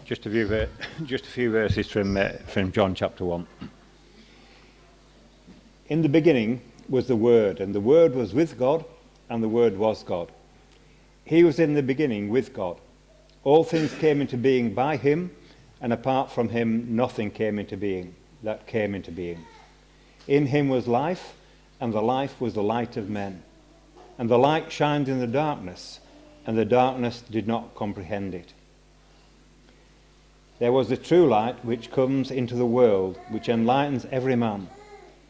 Just a few verses from John chapter 1. In the beginning was the Word, and the Word was with God, and the Word was God. He was in the beginning with God. All things came into being by him, and apart from him nothing came into being that came into being. In him was life, and the life was the light of men. And the light shined in the darkness, and the darkness did not comprehend it. There was the true light which comes into the world, which enlightens every man.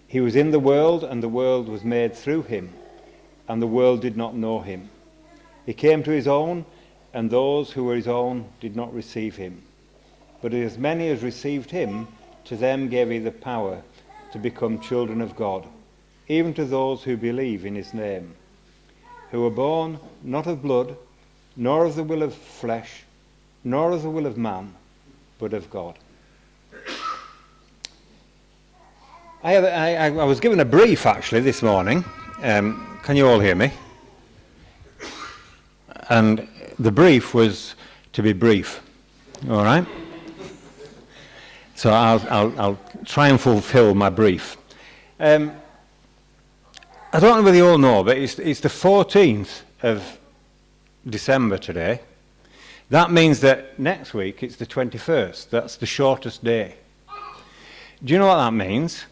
He was in the world, and the world was made through him, and the world did not know him. He came to his own, and those who were his own did not receive him. But as many as received him, to them gave he the power to become children of God, even to those who believe in his name, who were born not of blood, nor of the will of flesh, nor of the will of man, but of God. I was given a brief actually this morning. Can you all hear me? And the brief was to be brief. All right. So I'll try and fulfil my brief. I don't know whether you all know, but it's the 14th of December today. That means that next week it's the 21st. That's the shortest day. Do you know what that means?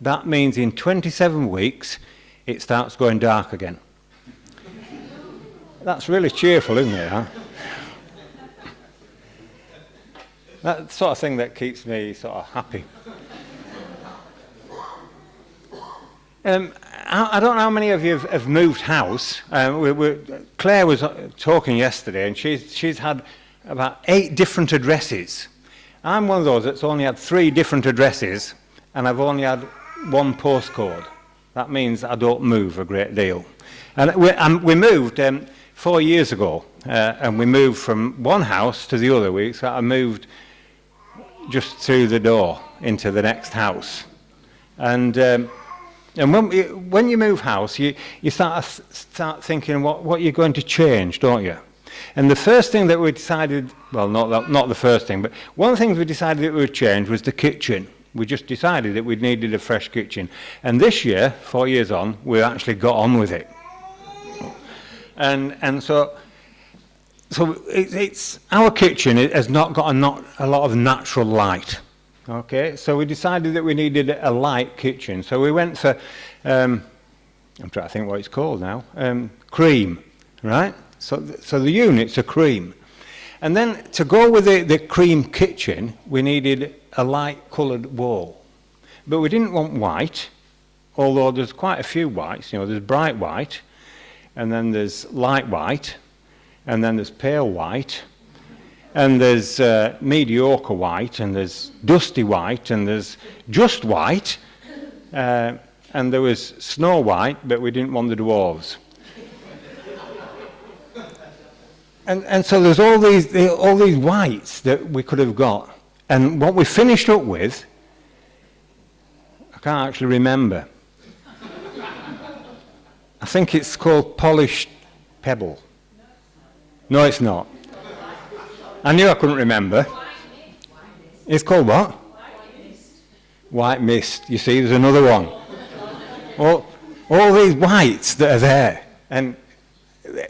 That means in 27 weeks it starts going dark again. That's really cheerful, isn't it? Huh? That's the sort of thing that keeps me sort of happy. I don't know how many of you have moved house. Claire was talking yesterday, and she's had about 8 different addresses. I'm one of those that's only had 3 different addresses, and I've only had 1 postcode. That means I don't move a great deal. And we moved 4 years ago, and we moved from one house to the other. So I moved just through the door into the next house. And when you move house, you start thinking what you're going to change, don't you? And the first thing that we decided, well, not the first thing, but one of the things we decided that we would change was the kitchen. We just decided that we needed a fresh kitchen. And this year, 4 years on, we actually got on with it. And so it's our kitchen has not got a lot of natural light. Okay, so we decided that we needed a light kitchen. So we went for, I'm trying to think what it's called now, cream, right? So the units are cream. And then to go with the cream kitchen, we needed a light coloured wall. But we didn't want white, although there's quite a few whites. You know, there's bright white, and then there's light white, and then there's pale white, and there's mediocre white, and there's dusty white, and there's just white, and there was snow white, but we didn't want the dwarves. And so there's all these whites that we could have got. And what we finished up with, I can't actually remember. I think it's called polished pebble. No, it's not. I knew I couldn't remember. It's called what? White mist. You see, there's another one. All these whites that are there. And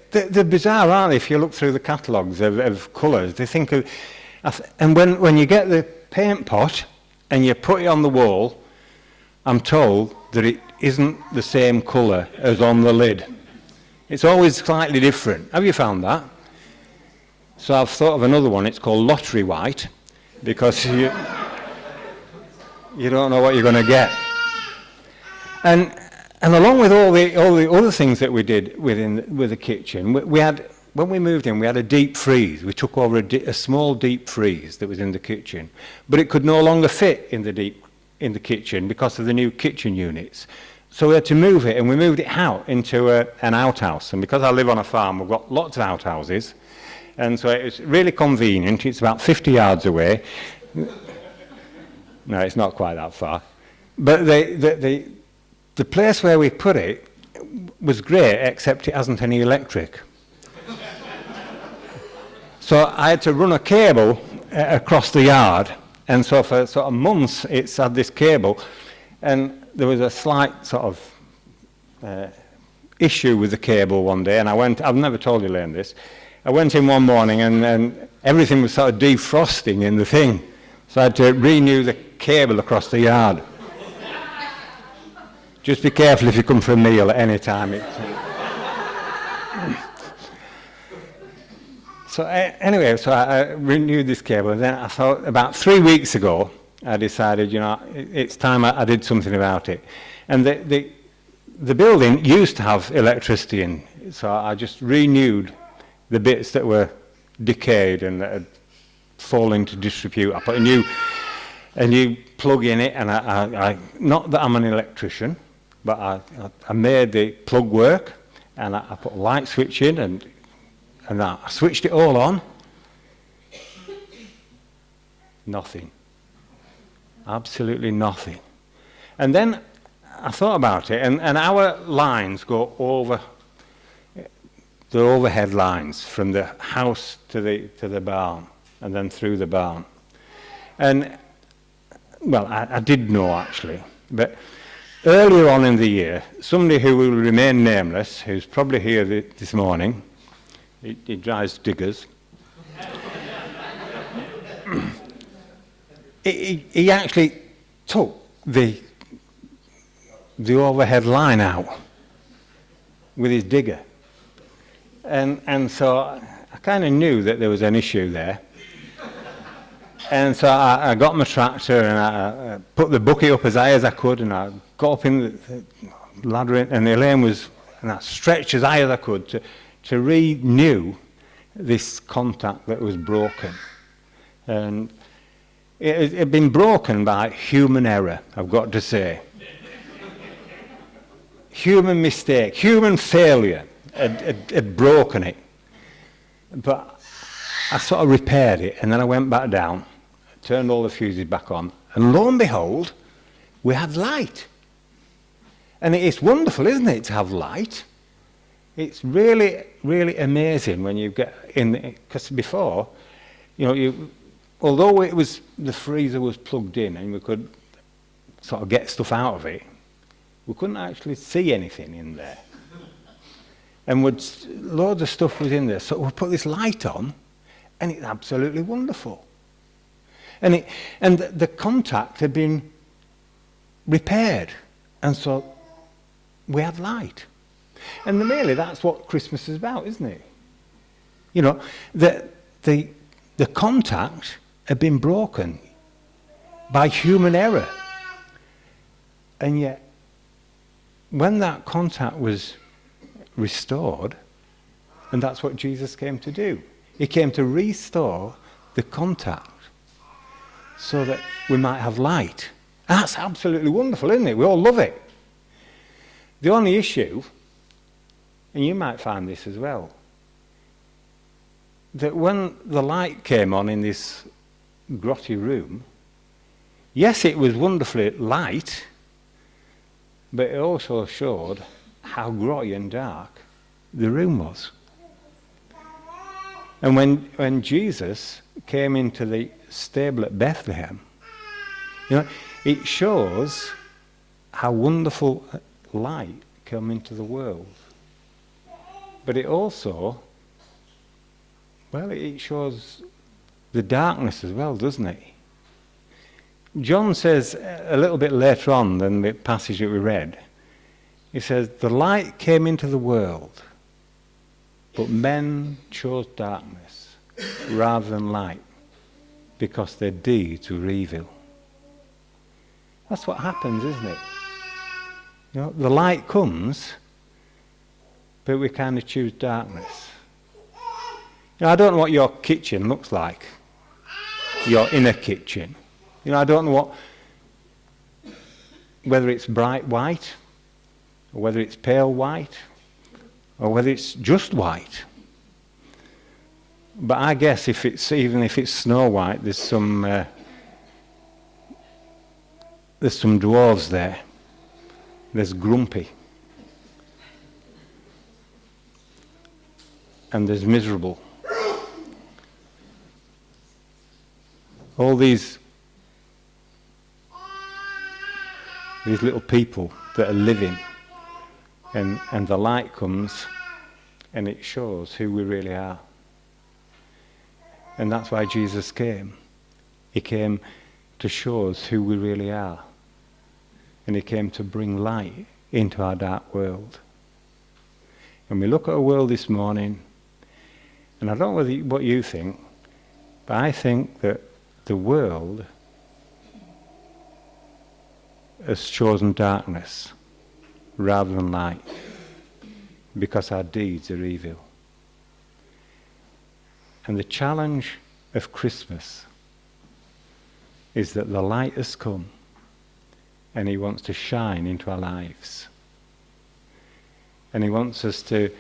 they're bizarre, aren't they? If you look through the catalogues of colours, they think of... And when you get the paint pot and you put it on the wall, I'm told that it isn't the same colour as on the lid. It's always slightly different. Have you found that? So I've thought of another one. It's called lottery white, because you don't know what you're going to get. And along with all the other things that we did with the kitchen, we had, when we moved in, we had a deep freeze. We took over a small deep freeze that was in the kitchen, but it could no longer fit in the kitchen because of the new kitchen units. So we had to move it, and we moved it out into an outhouse. And because I live on a farm, we've got lots of outhouses, and so it's really convenient. It's about 50 yards away. No, it's not quite that far. But the place where we put it was great, except it hasn't any electric. So I had to run a cable across the yard. And so for sort of months it's had this cable, and there was a slight sort of issue with the cable one day, and I've never told Elaine this, I went in one morning and everything was sort of defrosting in the thing, so I had to renew the cable across the yard. Just be careful if you come for a meal at any time. So anyway, so I renewed this cable, and then I thought about 3 weeks ago, I decided, it's time I did something about it. And the building used to have electricity in, so I just renewed the bits that were decayed and that had fallen to disrepute. I put a new plug in it, and I not that I'm an electrician, but I made the plug work, and I put a light switch in, and I switched it all on. Nothing. Absolutely nothing. And then I thought about it, and our lines go over the overhead lines from the house to the barn, and then through the barn. And, well, I did know actually, but earlier on in the year, somebody who will remain nameless, who's probably here this morning, he drives diggers, he actually took the overhead line out with his digger. And so I kind of knew that there was an issue there. And so I got my tractor and I put the bucket up as high as I could, and I got up in the ladder, and Elaine and I stretched as high as I could to renew this contact that was broken. And it had been broken by human error, I've got to say. Human mistake, human failure had broken it. But I sort of repaired it, and then I went back down, turned all the fuses back on, and lo and behold, we had light. And it's wonderful, isn't it, to have light? It's really, really amazing when you get in, because before, although the freezer was plugged in and we could sort of get stuff out of it, we couldn't actually see anything in there. And loads of stuff was in there, so we put this light on, and it's absolutely wonderful. And the contact had been repaired, and so we had light. And really, that's what Christmas is about, isn't it? The contact had been broken by human error. And yet, when that contact was restored, and that's what Jesus came to do. He came to restore the contact so that we might have light. And that's absolutely wonderful, isn't it? We all love it. The only issue, and you might find this as well, that when the light came on in this grotty room, yes, it was wonderfully light, but it also showed how grotty and dark the room was. And when Jesus came into the stable at Bethlehem, it shows how wonderful light came into the world. But it also, it shows the darkness as well, doesn't it? John says a little bit later on than the passage that we read, he says, the light came into the world, but men chose darkness rather than light because their deeds were evil. That's what happens, isn't it? The light comes, but we kind of choose darkness. I don't know what your kitchen looks like, your inner kitchen. I don't know whether it's bright white, or whether it's pale white, or whether it's just white. But I guess even if it's snow white, there's some dwarves there. There's grumpy. And there's miserable. all these little people that are living, and the light comes and it shows who we really are. And that's why Jesus came. He came to show us who we really are. And he came to bring light into our dark world. When we look at a world this morning, and I don't know what you think, but I think that the world has chosen darkness rather than light because our deeds are evil. And the challenge of Christmas is that the light has come and he wants to shine into our lives. And he wants us to,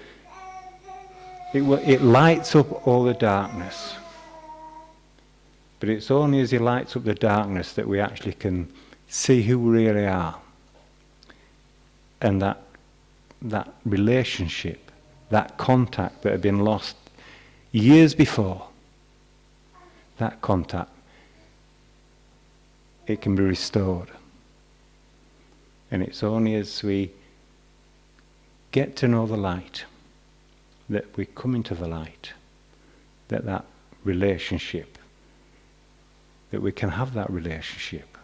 it lights up all the darkness. But it's only as he lights up the darkness that we actually can see who we really are. And that relationship, that contact that had been lost years before, that contact, it can be restored. And it's only as we get to know the light, that we come into the light, that relationship, that we can have that relationship,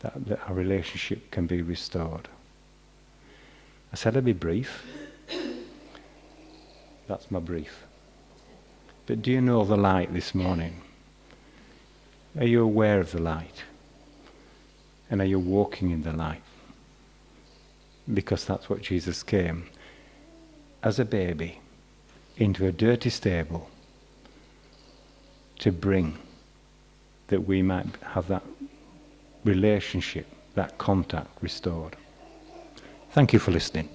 that our relationship can be restored. I said I'd be brief. That's my brief. But do you know the light this morning? Are you aware of the light? And are you walking in the light? Because that's what Jesus came as a baby into a dirty stable to bring, that we might have that relationship, that contact restored. Thank you for listening.